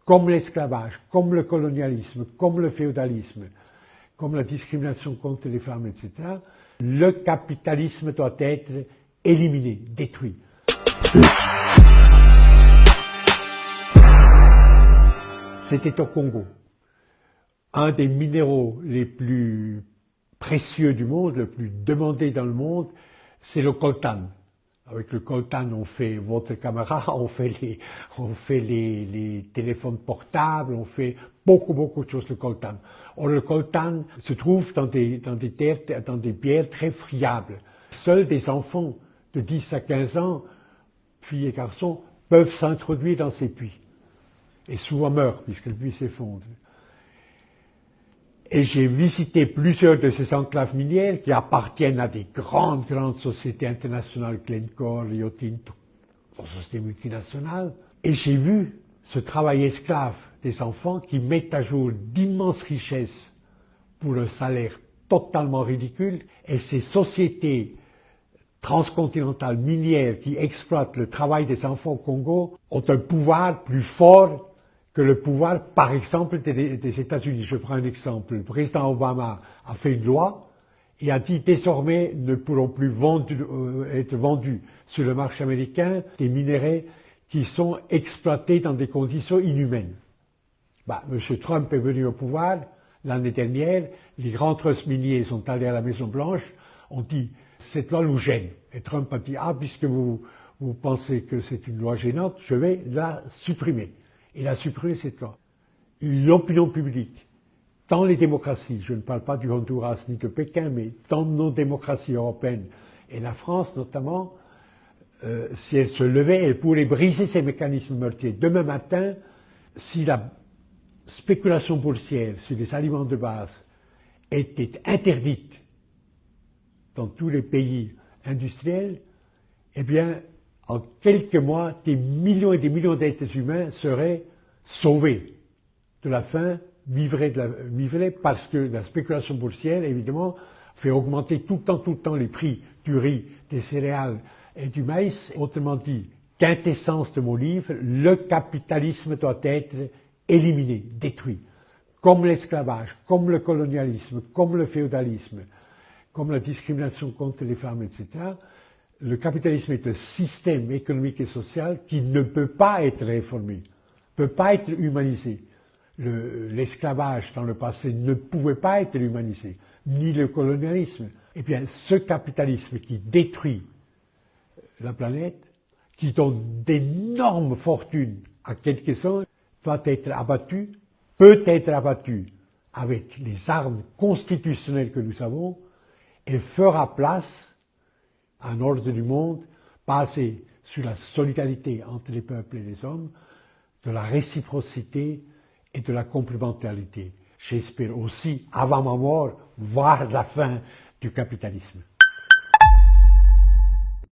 comme l'esclavage, comme le colonialisme, comme le féodalisme, comme la discrimination contre les femmes, etc., le capitalisme doit être éliminé, détruit. C'était au Congo. Un des minéraux les plus précieux du monde, le plus demandé dans le monde, c'est le coltan. Avec le coltan, on fait votre caméra, on fait les téléphones portables, on fait beaucoup de choses, le coltan. Or, le coltan se trouve dans des bières très friables. Seuls des enfants de 10 à 15 ans, filles et garçons, peuvent s'introduire dans ces puits. Et souvent meurent, puisque le puits s'effondre. Et j'ai visité plusieurs de ces enclaves minières qui appartiennent à des grandes sociétés internationales, Glencore, Rio Tinto, des sociétés multinationales. Et j'ai vu ce travail esclave des enfants qui mettent à jour d'immenses richesses pour un salaire totalement ridicule. Et ces sociétés transcontinentales minières qui exploitent le travail des enfants au Congo ont un pouvoir plus fort que le pouvoir, par exemple, des États-Unis. Je prends un exemple. Le président Obama a fait une loi et a dit désormais ne pourront plus être vendus sur le marché américain des minerais qui sont exploités dans des conditions inhumaines. M. Trump est venu au pouvoir l'année dernière, les grands trusts miniers sont allés à la Maison-Blanche, ont dit cette loi nous gêne. Et Trump a dit puisque vous pensez que c'est une loi gênante, je vais la supprimer. Il a supprimé cette loi. L'opinion publique, dans les démocraties, je ne parle pas du Honduras ni de Pékin, mais dans nos démocraties européennes et la France notamment, si elle se levait, elle pourrait briser ces mécanismes meurtriers. Demain matin, si la spéculation boursière sur les aliments de base était interdite dans tous les pays industriels, eh bien, en quelques mois, des millions et des millions d'êtres humains seraient sauvés de la faim, vivraient parce que la spéculation boursière, évidemment, fait augmenter tout le temps les prix du riz, des céréales et du maïs. Autrement dit, quintessence de mon livre, le capitalisme doit être éliminé, détruit. Comme l'esclavage, comme le colonialisme, comme le féodalisme, comme la discrimination contre les femmes, etc., le capitalisme est un système économique et social qui ne peut pas être réformé, ne peut pas être humanisé. L'esclavage dans le passé ne pouvait pas être humanisé, ni le colonialisme. Eh bien, ce capitalisme qui détruit la planète, qui donne d'énormes fortunes à quelques-uns, doit être abattu, peut être abattu avec les armes constitutionnelles que nous avons et fera place un ordre du monde basé sur la solidarité entre les peuples et les hommes, de la réciprocité et de la complémentarité. J'espère aussi, avant ma mort, voir la fin du capitalisme.